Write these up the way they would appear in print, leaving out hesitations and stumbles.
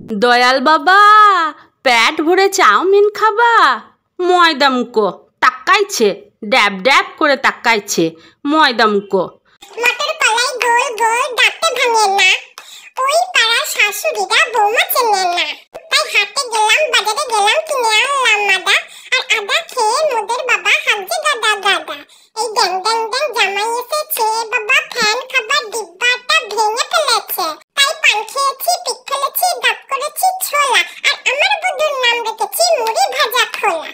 দয়াল বাবা, পেট ভরে চাউমিন খাবা? ময়দা মুখো তাকাইছে, ড্যাব ড্যাব করে তাকাইছে ময়দা মুখো। মটর কলাই গোল গোল ডাকতে ভাঙে না, ওই পাড়ার শাশুড়িরা বৌমা চেনে না। তাই হাটে গেলাম, বাজারে গেলাম, কিনে আনলাম মাদা, আর আদা খেয়ে মোদের বাবা হাঁকছে গাদা গাদা। এই ড্যাং ড্যাং ড্যাং জামাই এসেছে, বাবা ফ্যান খাবার ডিব্বাটা ভেঙে ফেলেছে। তাই পান খেয়েছি, পিক ফেলেছি, দাঁত করেছি ছোলা, আর আমার বধূর নাম রেখেছি মুড়ি ভাজা খোলা।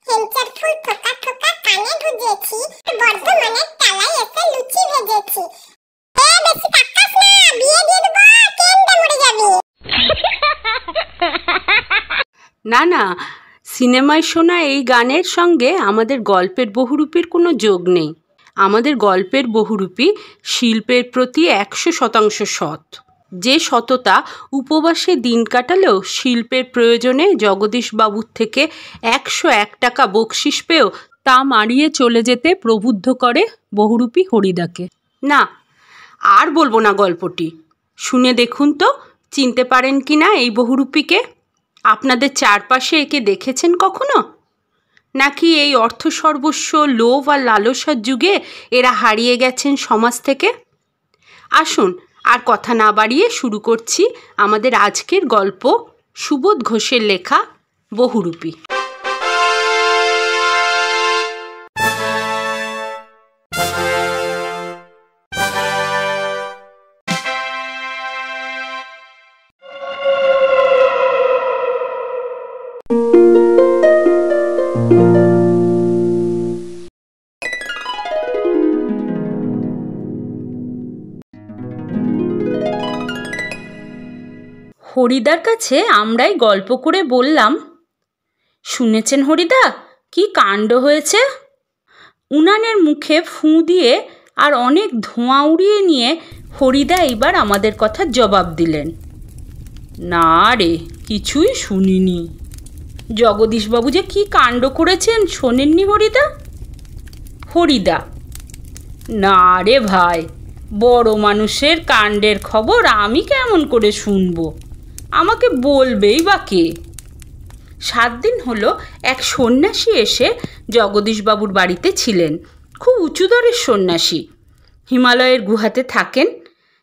হেঞ্চার ফুল থোকা থোকা কানে গুজেছি, বর্ধমানের টালায় এসে লুচি ভেজেছি। বেশি তাকাস না, বিয়ে দিয়ে দেবো, কেন্দ্রে মরে যাবি। না না, সিনেমায় শোনা এই গানের সঙ্গে আমাদের গল্পের বহুরূপীর কোনো যোগ নেই। আমাদের গল্পের বহুরূপী শিল্পের প্রতি 100% সৎ। যে সততা উপবাসে দিন কাটালেও শিল্পের প্রয়োজনে জগদীশবাবুর থেকে 101 টাকা বকশিশ পেয়েও তা মারিয়ে চলে যেতে প্রবুদ্ধ করে বহুরূপী হরিদাকে। না, আর বলবো না গল্পটি। শুনে দেখুন তো চিনতে পারেন কি না এই বহুরূপীকে। আপনাদের চারপাশে একে দেখেছেন কখনো? নাকি এই অর্থ সর্বস্ব, লোভ আর লালসার যুগে এরা হারিয়ে গেছেন সমাজ থেকে? আসুন আর কথা না বাড়িয়ে শুরু করছি আমাদের আজকের গল্প, সুবোধ ঘোষের লেখা বহুরূপী। হরিদার কাছে আমরাই গল্প করে বললাম, শুনেছেন হরিদা, কি কাণ্ড হয়েছে? উনানের মুখে ফুঁ দিয়ে আর অনেক ধোঁয়া উড়িয়ে নিয়ে হরিদা এইবার আমাদের কথা জবাব দিলেন। না রে, কিছুই শুনিনি। জগদীশবাবু যে কি কাণ্ড করেছেন শোনেননি হরিদা? হরিদা: না রে ভাই, বড় মানুষের কাণ্ডের খবর আমি কেমন করে শুনবো? আমাকে বলবেই বা কে? 7 দিন হলো এক সন্ন্যাসী এসে জগদীশবাবুর বাড়িতে ছিলেন। খুব উঁচুদরের সন্ন্যাসী, হিমালয়ের গুহাতে থাকেন।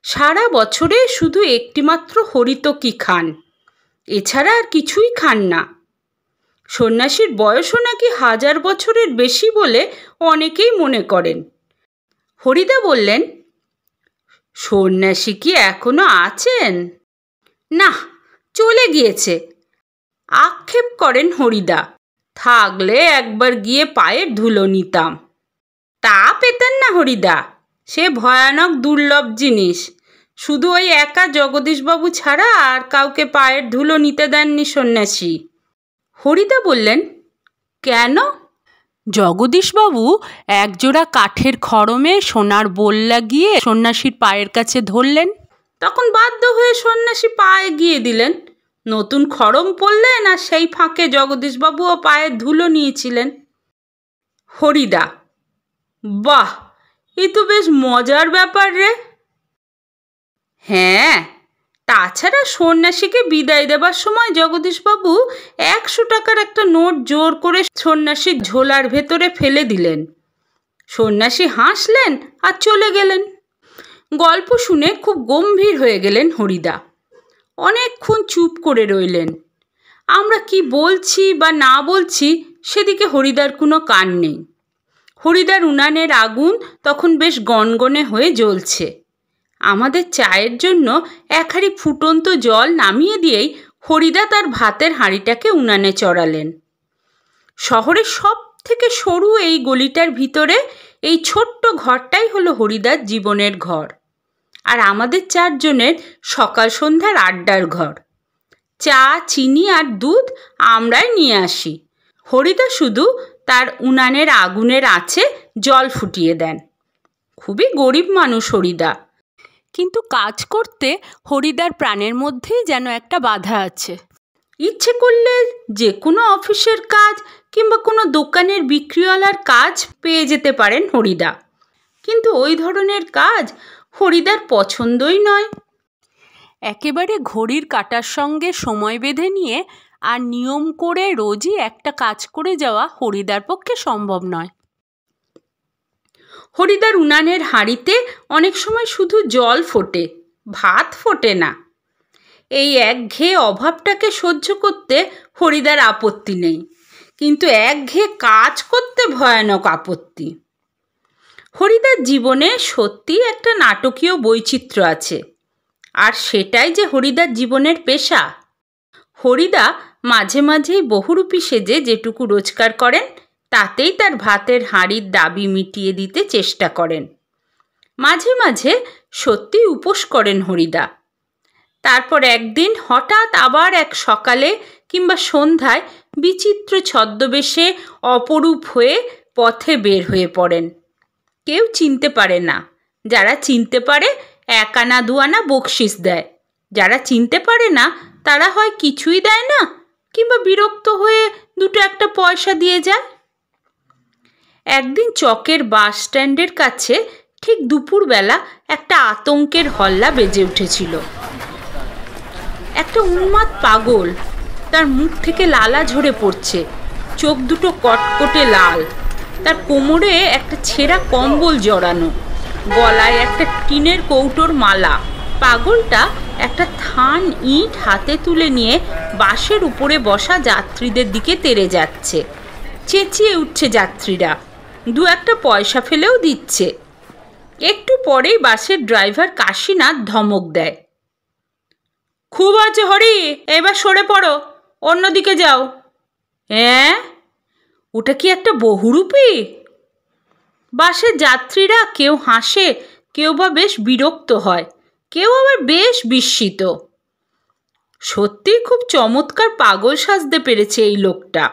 সারা বছরে শুধু একটিমাত্র হরিতকি খান, এছাড়া আর কিছুই খান না। সন্ন্যাসীর বয়সও নাকি 1000 বছরের বেশি বলে অনেকেই মনে করেন। হরিদা বললেন, সন্ন্যাসী কি এখনো আছেন? না, চলে গিয়েছে। আক্ষেপ করেন হরিদা, থাকলে একবার গিয়ে পায়ের ধুলো নিতাম। তা পেতেন না হরিদা, সে ভয়ানক দুর্লভ জিনিস। শুধু ওই একা জগদীশবাবু ছাড়া আর কাউকে পায়ের ধুলো নিতে দেননি সন্ন্যাসী। হরিদা বললেন, কেন? জগদীশবাবু একজোড়া কাঠের খড়মে সোনার বোল লাগিয়ে সন্ন্যাসীর পায়ের কাছে ধরলেন। তখন বাধ্য হয়ে সন্ন্যাসী পায়ে গিয়ে দিলেন। নতুন খড়ম পরলেন, আর সেই ফাঁকে জগদীশবাবুও পায়ের ধুলো নিয়েছিলেন। হরিদা: বাহ, এ তো বেশ মজার ব্যাপার রে। হ্যাঁ, তাছাড়া সন্ন্যাসীকে বিদায় দেবার সময় জগদীশবাবু 100 টাকার একটা নোট জোর করে সন্ন্যাসীর ঝোলার ভেতরে ফেলে দিলেন। সন্ন্যাসী হাসলেন আর চলে গেলেন। গল্প শুনে খুব গম্ভীর হয়ে গেলেন হরিদা। অনেকক্ষণ চুপ করে রইলেন। আমরা কি বলছি বা না বলছি সেদিকে হরিদার কোনো কান নেই। হরিদার উনানের আগুন তখন বেশ গনগনে হয়ে জ্বলছে। আমাদের চায়ের জন্য 1 হাঁড়ি ফুটন্ত জল নামিয়ে দিয়েই হরিদা তার ভাতের হাঁড়িটাকে উনানে চড়ালেন। শহরের সব থেকে সরু এই গলিটার ভিতরে এই ছোট্ট ঘরটাই হলো হরিদার জীবনের ঘর, আর আমাদের 4 জনের সকাল সন্ধ্যার আড্ডার ঘর। চা, চিনি আর দুধ আমরাই নিয়ে আসি। হরিদা শুধু তার উনানের আগুনের আঁচে জল ফুটিয়ে দেন। খুবই গরিব মানুষ হরিদা, কিন্তু কাজ করতে হরিদার প্রাণের মধ্যেই যেন একটা বাধা আছে। ইচ্ছে করলে যে কোনো অফিসের কাজ কিংবা কোনো দোকানের বিক্রিওয়ালার কাজ পেয়ে যেতে পারেন হরিদা, কিন্তু ওই ধরনের কাজ হরিদার পছন্দই নয়। একেবারে ঘড়ির কাঁটার সঙ্গে সময় বেঁধে নিয়ে আর নিয়ম করে রোজই একটা কাজ করে যাওয়া হরিদার পক্ষে সম্ভব নয়। হরিদার উনানের হাঁড়িতে অনেক সময় শুধু জল ফোটে, ভাত ফোটে না। এই একঘেয়ে অভাবটাকে সহ্য করতে হরিদার আপত্তি নেই, কিন্তু একঘেয়ে কাজ করতে ভয়ানক আপত্তি। হরিদার জীবনে সত্যিই একটা নাটকীয় বৈচিত্র্য আছে, আর সেটাই যে হরিদার জীবনের পেশা। হরিদা মাঝে মাঝেই বহুরূপী সেজে যেটুকু রোজগার করেন তাতেই তার ভাতের হাঁড়ির দাবি মিটিয়ে দিতে চেষ্টা করেন। মাঝে মাঝে সত্যি উপোস করেন হরিদা। তারপর একদিন হঠাৎ আবার এক সকালে কিংবা সন্ধ্যায় বিচিত্র ছদ্মবেশে অপরূপ হয়ে পথে বের হয়ে পড়েন। কেউ চিনতে পারে না। যারা চিনতে পারে 1 আনা 2 আনা বকশিস দেয়, যারা চিনতে পারে না তারা হয় কিছুই দেয় না, কিংবা বিরক্ত হয়ে 2-1 পয়সা দিয়ে যায়। একদিন চকের বাস স্ট্যান্ডের কাছে ঠিক দুপুরবেলা একটা আতঙ্কের হল্লা বেজে উঠেছিল। একটা উন্মাদ পাগল, তার মুখ থেকে লালা ঝরে পড়ছে, চোখ দুটো কটকটে লাল, তার কোমরে একটা ছেঁড়া কম্বল জড়ানো, গলায় একটা টিনের কৌটোর মালা। পাগলটা একটা থান ইট হাতে তুলে নিয়ে বাসের উপরে বসা যাত্রীদের দিকে তেড়ে যাচ্ছে। চেঁচিয়ে উঠছে যাত্রীরা, 2-1 পয়সা ফেলেও দিচ্ছে। একটু পরেই বাসের ড্রাইভার কাশীনাথ ধমক দেয়, খুব আছে হরি, এবার সরে পড়ো, অন্যদিকে যাও। ওটা কি একটা বহুরূপী? বাসের যাত্রীরা কেউ হাসে, কেউ বা বেশ বিরক্ত হয়, কেউ আবার বেশ বিস্মিত। সত্যি খুব চমৎকার পাগল সাজতে পেরেছে এই লোকটা।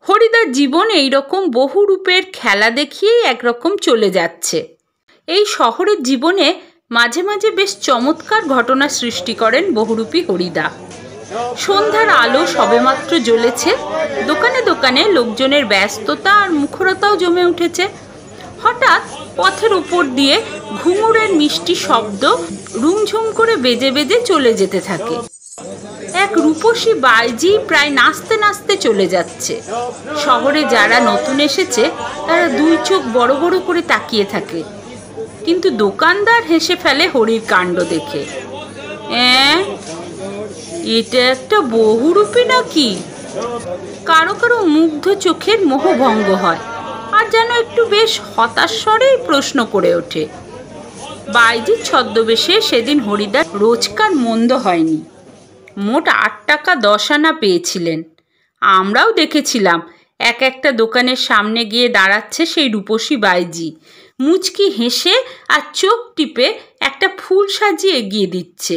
হরিদার জীবন এইরকম বহু রূপের খেলা দেখিয়েই একরকম চলে যাচ্ছে। এই শহরের জীবনে মাঝে মাঝে বেশ চমৎকার ঘটনা সৃষ্টি করেন বহুরূপী হরিদা। সন্ধ্যার আলো সবেমাত্র জ্বলেছে, দোকানে দোকানে লোকজনের ব্যস্ততা আর মুখরতাও জমে উঠেছে। হঠাৎ পথের উপর দিয়ে ঘুঙুরের মিষ্টি শব্দ রুমঝুম করে বেজে বেজে চলে যেতে থাকে। এক রূপসী বাইজি প্রায় নাচতে নাচতে চলে যাচ্ছে। শহরে যারা নতুন এসেছে তারা 2 চোখ বড় বড় করে তাকিয়ে থাকে, কিন্তু দোকানদার হেসে ফেলে হরির কাণ্ড দেখে। এটা একটা বহুরূপী নাকি? কারো কারো মুগ্ধ চোখের মোহভঙ্গ হয়, আর যেন একটু বেশ হতাশ স্বরেই প্রশ্ন করে ওঠে। বাইজির ছদ্মবেশে সেদিন হরিদার রোজকার মন্দ হয়নি। মোট 8 টাকা 10 আনা পেয়েছিলেন। আমরাও দেখেছিলাম একটা দোকানের সামনে গিয়ে দাঁড়াচ্ছে সেই রূপসী বাইজি, মুচকি হেসে আর চোখ টিপে একটা ফুল সাজিয়ে এগিয়ে দিচ্ছে।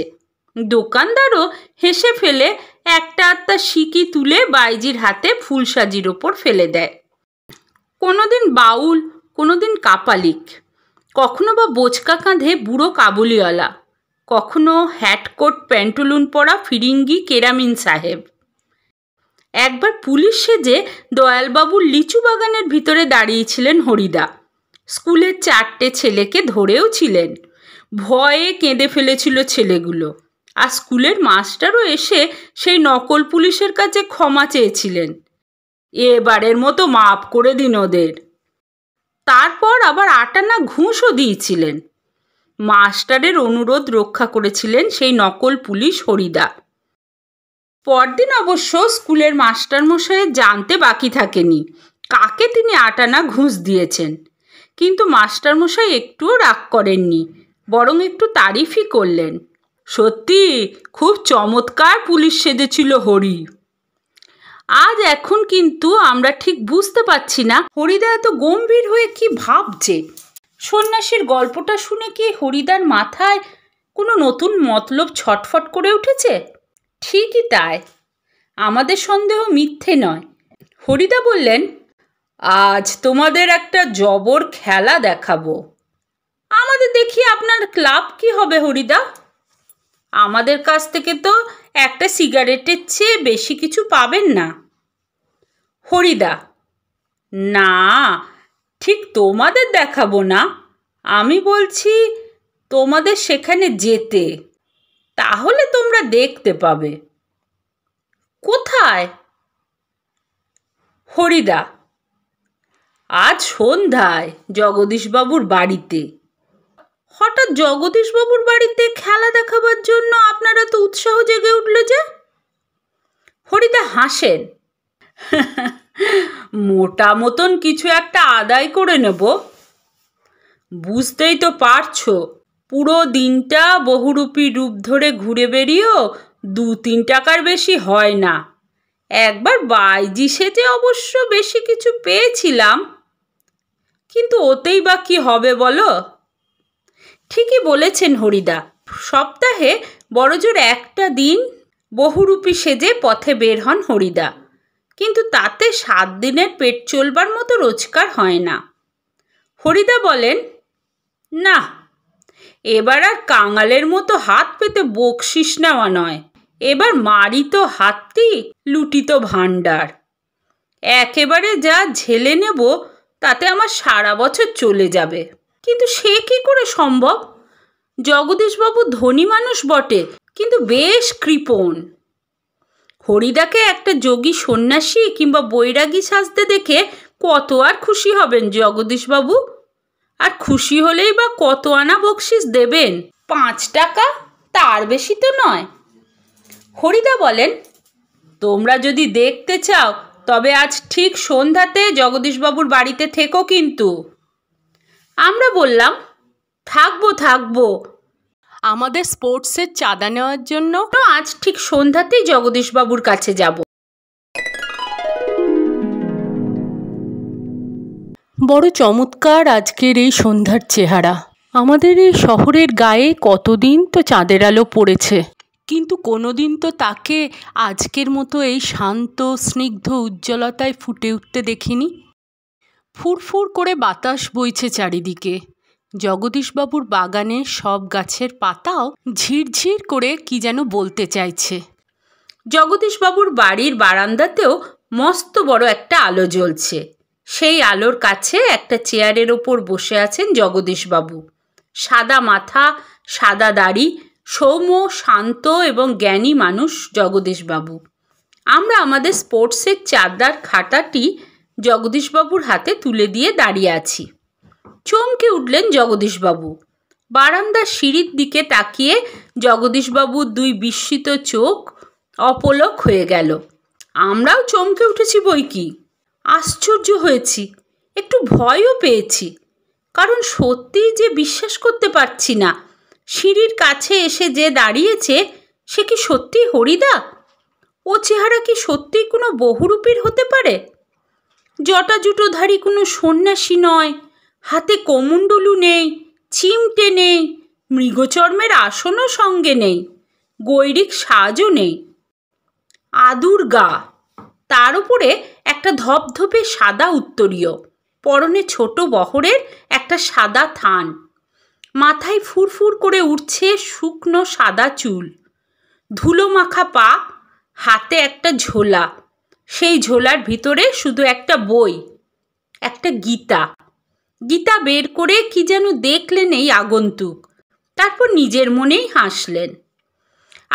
দোকানদারও হেসে ফেলে 1-8টা সিকি তুলে বাইজির হাতে ফুল সাজির ওপর ফেলে দেয়। কোনোদিন বাউল, কোনোদিন কাপালিক, কখনো বা বোচকা কাঁধে বুড়ো কাবুলিওয়ালা, কখনো হ্যাটকোট প্যান্টুলুন পরা ফিরিঙ্গি কেরামিন সাহেব। একবার পুলিশ সেজে দয়ালবাবুর লিচু বাগানের ভিতরে দাঁড়িয়েছিলেন হরিদা। স্কুলের 4টে ছেলেকে ধরেও ছিলেন। ভয়ে কেঁদে ফেলেছিল ছেলেগুলো, আর স্কুলের মাস্টারও এসে সেই নকল পুলিশের কাছে ক্ষমা চেয়েছিলেন, এবারের মতো মাফ করে দিন ওদের। তারপর আবার 8 আনা ঘুষও দিয়েছিলেন। মাস্টারের অনুরোধ রক্ষা করেছিলেন সেই নকল পুলিশ হরিদা। পরদিন অবশ্য স্কুলের মাস্টারমশাইয়ের জানতে বাকি থাকেনি কাকে তিনি 8 আনা ঘুষ দিয়েছেন, কিন্তু মাস্টারমশাই একটুও রাগ করেননি, বরং একটু তারিফই করলেন। সত্যি খুব চমৎকার পুলিশ সেজেছিল হরি। আজ এখন কিন্তু আমরা ঠিক বুঝতে পারছি না হরিদা এত গম্ভীর হয়ে কি ভাবছে। সন্ন্যাসীর গল্পটা শুনে কি হরিদার মাথায় কোনো নতুন মতলব ছটফট করে উঠেছে? ঠিকই তাই, আমাদের সন্দেহ মিথ্যে নয়। হরিদা বললেন, আজ তোমাদের একটা জবর খেলা দেখাবো। আমাদের দেখি আপনার ক্লাব কি হবে হরিদা? আমাদের কাছ থেকে তো একটা সিগারেটের চেয়ে বেশি কিছু পাবেন না। হরিদা, না, ঠিক তোমাদের দেখাবো না, আমি বলছি তোমাদের সেখানে যেতে, তাহলে তোমরা দেখতে পাবে। কোথায়? হরিদা, আজ সন্ধ্যায় জগদীশবাবুর বাড়িতে। হঠাৎ জগদীশবাবুর বাড়িতে খেলা দেখাবার জন্য আপনারা তো উৎসাহ জেগে উঠল যে? হরিদা হাসেন। মোটা মতন কিছু একটা আদায় করে নেব। বুঝতেই তো পারছো, পুরো দিনটা বহুরূপী রূপ ধরে ঘুরে বেরিয়েও 2-3 টাকার বেশি হয় না। একবার বাইজি সেজে অবশ্য বেশি কিছু পেয়েছিলাম, কিন্তু ওতেই বা কি হবে বলো? ঠিকই বলেছেন হরিদা, সপ্তাহে বড়জোর একটা দিন বহুরূপী সেজে পথে বের হন হরিদা, কিন্তু তাতে 7 দিনের পেট চলবার মতো রোজগার হয় না। হরিদা বলেন, না, এবার আর কাঙালের মতো হাত পেতে বকশিস নেওয়া নয়, এবার মারিত হাতি লুটিত ভাণ্ডার। একেবারে যা ঝেলে নেব তাতে আমার সারা বছর চলে যাবে। কিন্তু সে কি করে সম্ভব? জগদীশবাবু ধনী মানুষ বটে, কিন্তু বেশ কৃপণ। হরিদাকে একটা যোগী সন্ন্যাসী কিংবা বৈরাগী সাজতে দেখে কত আর খুশি হবেন জগদীশবাবু? আর খুশি হলেই বা কত আনা বকশিস দেবেন? 5 টাকা, তার বেশি তো নয়। হরিদা বলেন, তোমরা যদি দেখতে চাও তবে আজ ঠিক সন্ধ্যাতে জগদীশবাবুর বাড়িতে থেকো কিন্তু। আমরা বললাম, থাকবো। আমাদের স্পোর্টসের চাঁদা নেওয়ার জন্য আজ ঠিক সন্ধ্যাতেই জগদীশবাবুর কাছে যাব। বড় চমৎকার আজকের এই সন্ধ্যার চেহারা। আমাদের এই শহরের গায়ে কতদিন তো চাঁদের আলো পড়েছে, কিন্তু কোনোদিন তো তাকে আজকের মতো এই শান্ত স্নিগ্ধ উজ্জ্বলতায় ফুটে উঠতে দেখিনি। ফুরফুর করে বাতাস বইছে চারিদিকে। জগদীশবাবুর বাগানের সব গাছের পাতাও ঝিরঝির করে কি যেন বলতে চাইছে। জগদীশবাবুর বাড়ির বারান্দাতেও মস্ত বড় একটা আলো জ্বলছে। সেই আলোর কাছে একটা চেয়ারের ওপর বসে আছেন জগদীশবাবু। সাদা মাথা, সাদা দাড়ি, সৌম্য, শান্ত এবং জ্ঞানী মানুষ জগদীশবাবু। আমরা আমাদের স্পোর্টসের চাঁদার খাতাটি জগদীশবাবুর হাতে তুলে দিয়ে দাঁড়িয়ে আছি। চমকে উঠলেন জগদীশবাবু। বারান্দার সিঁড়ির দিকে তাকিয়ে জগদীশবাবুর 2 বিস্মিত চোখ অপলক হয়ে গেল। আমরাও চমকে উঠেছি বই কি, আশ্চর্য হয়েছি, একটু ভয়ও পেয়েছি। কারণ সত্যিই যে বিশ্বাস করতে পারছি না, সিঁড়ির কাছে এসে যে দাঁড়িয়েছে সে কি সত্যিই হরিদা? ও চেহারা কি সত্যিই কোনো বহুরূপীর হতে পারে? জটাজুটোধারী কোনো সন্ন্যাসী নয়, হাতে কোমণ্ডলু নেই, চিমটে নেই, মৃগচর্মের আসনও সঙ্গে নেই, গৈরিক সাজও নেই। আদুর গা, তার উপরে একটা ধপধপে সাদা উত্তরীয়, পরনে ছোট বহরের একটা সাদা থান, মাথায় ফুরফুর করে উঠছে শুকনো সাদা চুল, ধুলো মাখা পা, হাতে একটা ঝোলা, সেই ঝোলার ভিতরে শুধু একটা বই, একটা গীতা। গীতা বের করে কি যেন দেখলেন এই আগন্তুক, তারপর নিজের মনেই হাসলেন।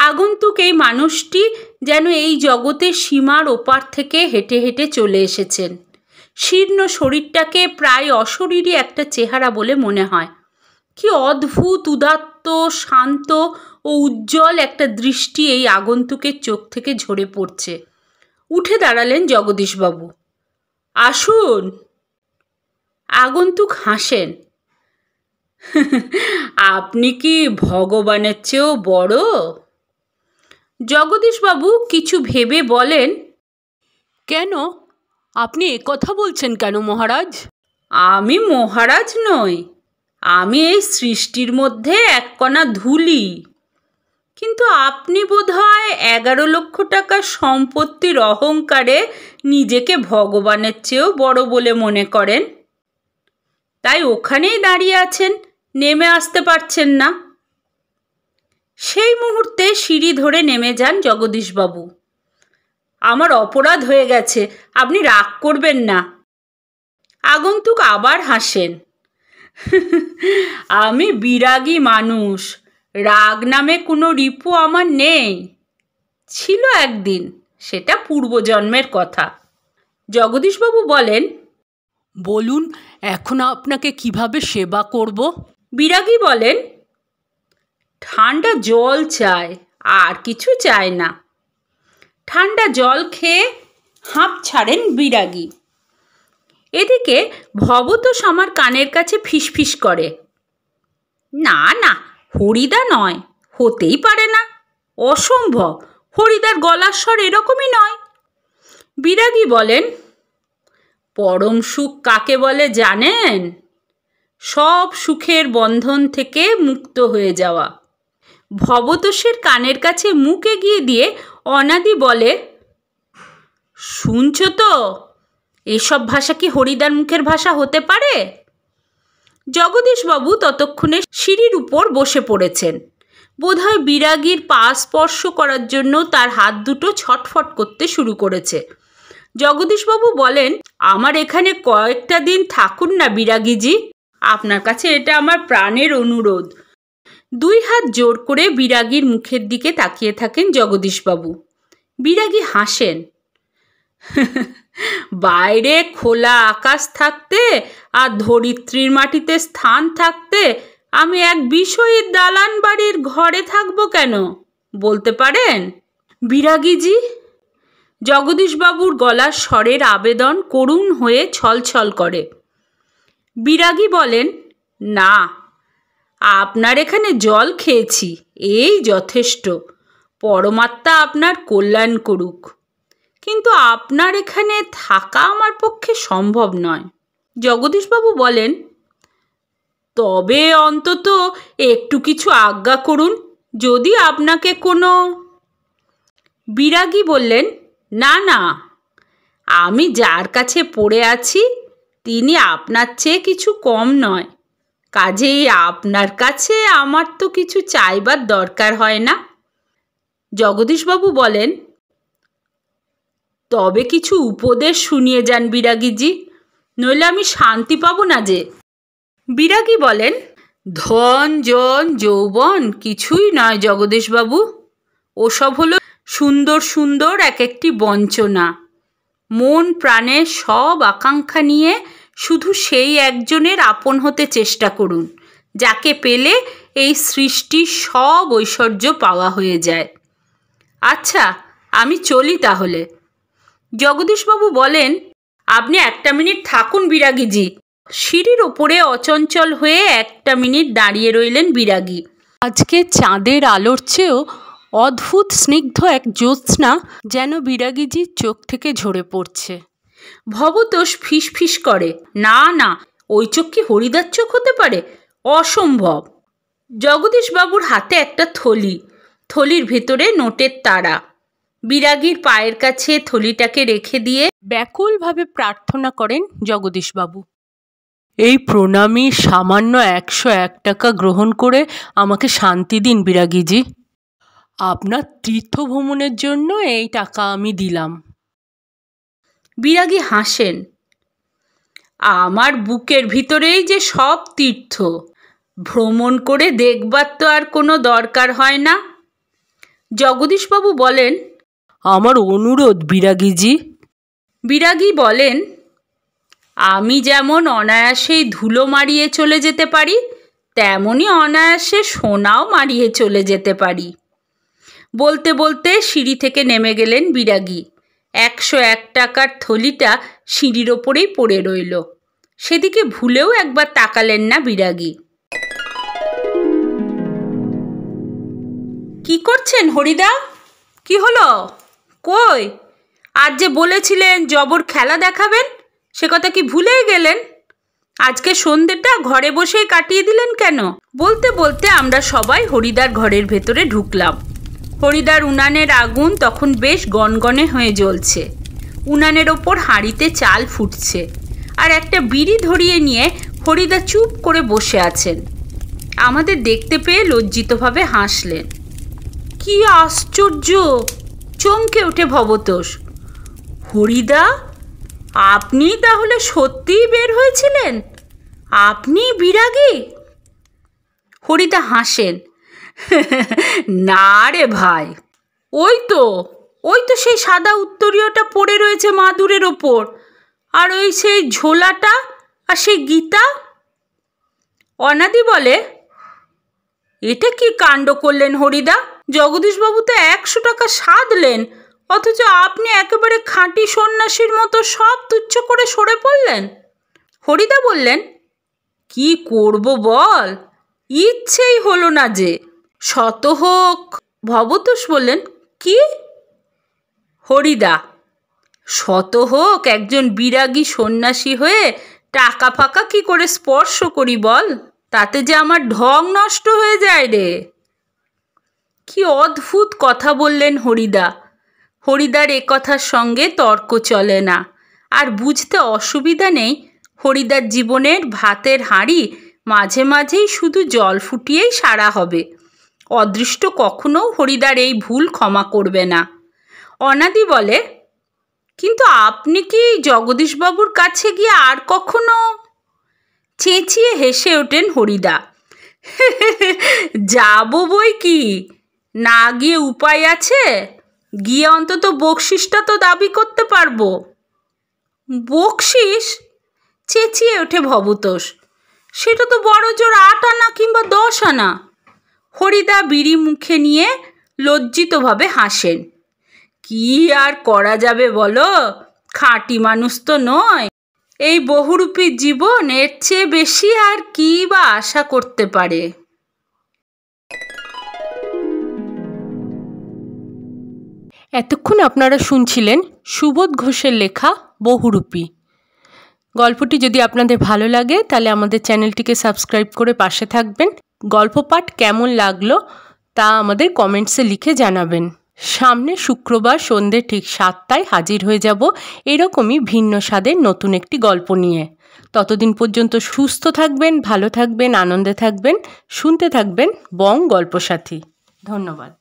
আগন্তুক এই মানুষটি যেন এই জগতের সীমার ওপার থেকে হেঁটে হেঁটে চলে এসেছেন। শীর্ণ শরীরটাকে প্রায় অশরীরী একটা চেহারা বলে মনে হয়। কি অদ্ভুত উদাত্ত, শান্ত ও উজ্জ্বল একটা দৃষ্টি এই আগন্তুকের চোখ থেকে ঝরে পড়ছে। উঠে দাঁড়ালেন জগদীশবাবু। আসুন। আগন্তুক হাসেন। আপনি কি ভগবানের চেয়েও বড়? জগদীশবাবু কিছু ভেবে বলেন, কেন? আপনি একথা বলছেন কেন মহারাজ? আমি মহারাজ নই, আমি এই সৃষ্টির মধ্যে এক কণা ধুলি। কিন্তু আপনি বোধহয় 11 লক্ষ টাকার সম্পত্তির অহংকারে নিজেকে ভগবানের চেয়েও বড় বলে মনে করেন, তাই ওখানেই দাঁড়িয়ে আছেন, নেমে আসতে পারছেন না। সেই মুহূর্তে সিঁড়ি ধরে নেমে যান জগদীশবাবু। আমার অপরাধ হয়ে গেছে, আপনি রাগ করবেন না। আগন্তুক আবার হাসেন। আমি বিরাগী মানুষ, রাগ নামে কোনো রিপু আমার নেই। ছিল একদিন, সেটা পূর্বজন্মের কথা। জগদীশবাবু বলেন, বলুন এখন আপনাকে কিভাবে সেবা করব? বিরাগী বলেন, ঠান্ডা জল চায়, আর কিছু চায় না। ঠান্ডা জল খেয়ে হাঁপ ছাড়েন বিরাগী। এদিকে ভবতোষ আমার কানের কাছে ফিসফিস করে, না না, হরিদা নয়, হতেই পারে না, অসম্ভব, হরিদার গলার স্বর এরকমই নয়। বিরাগী বলেন, পরম সুখ কাকে বলে জানেন? সব সুখের বন্ধন থেকে মুক্ত হয়ে যাওয়া। ভবতোষের কানের কাছে মুখ এগিয়ে দিয়ে অনাদি বলে, শুনছ তো, এসব ভাষা কি হরিদার মুখের ভাষা হতে পারে? জগদীশবাবু ততক্ষণে সিঁড়ির উপর বসে পড়েছেন। বোধহয় বিরাগীর পা স্পর্শ করার জন্য তার হাত দুটো ছটফট করতে শুরু করেছে। জগদীশবাবু বলেন, আমার এখানে কয়েকটা দিন থাকুন না বিরাগীজি, আপনার কাছে এটা আমার প্রাণের অনুরোধ। দুই হাত জোর করে বিরাগীর মুখের দিকে তাকিয়ে থাকেন জগদীশবাবু। বিরাগী হাসেন, বাইরে খোলা আকাশ থাকতে আর ধরিত্রীর মাটিতে স্থান থাকতে আমি এক বিষয়ীর দালান বাড়ির ঘরে থাকবো কেন, বলতে পারেন বিরাগীজি? জগদীশবাবুর গলার স্বরের আবেদন করুণ হয়ে ছলছল করে। বিরাগী বলেন, না, আপনার এখানে জল খেয়েছি, এই যথেষ্ট, পরমাত্মা আপনার কল্যাণ করুক, কিন্তু আপনার এখানে থাকা আমার পক্ষে সম্ভব নয়। জগদীশবাবু বলেন, তবে অন্তত একটু কিছু আজ্ঞা করুন, যদি আপনাকে কোনো। বিরাগী বললেন, না না, আমি যার কাছে পড়ে আছি তিনি আপনার চেয়ে কিছু কম নয়, কাজেই আপনার কাছে আমার তো কিছু চাইবার দরকার হয় না। জগদীশবাবু বলেন, তবে কিছু উপদেশ শুনিয়ে যান বিরাগীজি, নইলে আমি শান্তি পাবো না যে। বিরাগী বলেন, ধন জন যৌবন কিছুই নয় জগদীশবাবু, ওসব হলো সুন্দর সুন্দর এক একটি বঞ্চনা। মন প্রাণের সব আকাঙ্ক্ষা নিয়ে শুধু সেই একজনের আপন হতে চেষ্টা করুন, যাকে পেলে এই সৃষ্টির সব ঐশ্বর্য পাওয়া হয়ে যায়। আচ্ছা, আমি চলি তাহলে। জগদীশবাবু বলেন, আপনি একটা মিনিট থাকুন বিরাগীজি। সিঁড়ির ওপরে অচঞ্চল হয়ে একটা মিনিট দাঁড়িয়ে রইলেন বিরাগী। আজকে চাঁদের আলোর চেয়েও অদ্ভুত স্নিগ্ধ এক জ্যোৎস্না যেন বিরাগীজির চোখ থেকে ঝরে পড়ছে। ভবতোষ ফিসফিস করে, না না, ওই চোখ কি হরিদার চোখ হতে পারে? অসম্ভব। জগদীশবাবুর হাতে একটা থলি, থলির ভেতরে নোটের তারা। বিরাগীর পায়ের কাছে থলিটাকে রেখে দিয়ে ব্যাকুলভাবে প্রার্থনা করেন জগদীশবাবু, এই প্রণামী সামান্য 101 টাকা গ্রহণ করে আমাকে শান্তি দিন বিরাগীজি। আপনার তীর্থ ভ্রমণের জন্য এই টাকা আমি দিলাম। বিরাগী হাসেন, আমার বুকের ভিতরেই যে সব তীর্থ, ভ্রমণ করে দেখবার তো আর কোনো দরকার হয় না। জগদীশবাবু বলেন, আমার অনুরোধ বিরাগীজি। বিরাগী বলেন, আমি যেমন অনায়াসেই ধুলো মারিয়ে চলে যেতে পারি, তেমনি অনায়াসে সোনাও মারিয়ে চলে যেতে পারি। বলতে বলতে সিঁড়ি থেকে নেমে গেলেন বিরাগী। 101 টাকার থলিটা সিঁড়ির ওপরেই পড়ে রইল। সেদিকে ভুলেও একবার তাকালেন না বিরাগী। কি করছেন হরিদা? কি হলো? কই, আজ যে বলেছিলেন জবর খেলা দেখাবেন, সে কথা কি ভুলেই গেলেন? আজকে সন্ধ্যেটা ঘরে বসেই কাটিয়ে দিলেন কেন? বলতে বলতে আমরা সবাই হরিদার ঘরের ভেতরে ঢুকলাম। হরিদার উনানের আগুন তখন বেশ গনগনে হয়ে জ্বলছে। উনানের ওপর হাঁড়িতে চাল ফুটছে, আর একটা বিড়ি ধরিয়ে নিয়ে হরিদা চুপ করে বসে আছেন। আমাদের দেখতে পেয়ে লজ্জিতভাবে হাসলেন। কি আশ্চর্য! চমকে ওঠে ভবতোষ। হরিদা, আপনি তাহলে সত্যিই বের হয়েছিলেন? আপনি বিরাগী? হরিদা হাসেন। না রে ভাই, ওই তো সেই সাদা উত্তরীয়টা পড়ে রয়েছে মাদুরের ওপর, আর ওই সেই ঝোলাটা আর সেই গীতা। অনাদি বলে, এটা কি কাণ্ড করলেন হরিদা? জগদীশবাবু তো 100 টাকা সাধলেন, অথচ আপনি একেবারে খাঁটি সন্ন্যাসীর মতো সব তুচ্ছ করে সরে পড়লেন। হরিদা বললেন, কি করব বল, ইচ্ছেই হলো না যে। শত হোক। ভবতোষ বললেন, কি? হরিদা, শত হোক একজন বিরাগী সন্ন্যাসী হয়ে টাকা ফাঁকা কি করে স্পর্শ করি বল, তাতে যে আমার ঢং নষ্ট হয়ে যায় রে। কি অদ্ভুত কথা বললেন হরিদা। হরিদার এ কথার সঙ্গে তর্ক চলে না, আর বুঝতে অসুবিধা নেই হরিদার জীবনের ভাতের হাঁড়ি মাঝে মাঝেই শুধু জল ফুটিয়েই সারা হবে। অদৃষ্ট কখনো হরিদার এই ভুল ক্ষমা করবে না। অনাদি বলে, কিন্তু আপনি কি জগদীশবাবুর কাছে গিয়ে আর কখনো? চেঁচিয়ে হেসে ওঠেন হরিদা। যাব বই কি, না গিয়ে উপায় আছে? গিয়ে অন্তত বকশিসটা তো দাবি করতে পারবো। বকশিস? চেঁচিয়ে ওঠে ভবতোষ। সেটা তো বড় জোর 8 আনা কিংবা 10 আনা। হরিদা বিড়ি মুখে নিয়ে লজ্জিতভাবে হাসেন। কি আর করা যাবে বলো, খাঁটি মানুষ তো নয়। এই বহুরূপী জীবন এর চেয়ে বেশি আর কি বা আশা করতে পারে। এতক্ষণ আপনারা শুনছিলেন সুবোধ ঘোষের লেখা বহুরূপী। গল্পটি যদি আপনাদের ভালো লাগে তাহলে আমাদের চ্যানেলটিকে সাবস্ক্রাইব করে পাশে থাকবেন। গল্প পাঠ কেমন লাগলো তা আমাদের কমেন্টসে লিখে জানাবেন। সামনে শুক্রবার সন্ধ্যে ঠিক 7টায় হাজির হয়ে যাব এরকমই ভিন্ন স্বাদের নতুন একটি গল্প নিয়ে। ততদিন পর্যন্ত সুস্থ থাকবেন, ভালো থাকবেন, আনন্দে থাকবেন, শুনতে থাকবেন বং গল্পসাথী। ধন্যবাদ।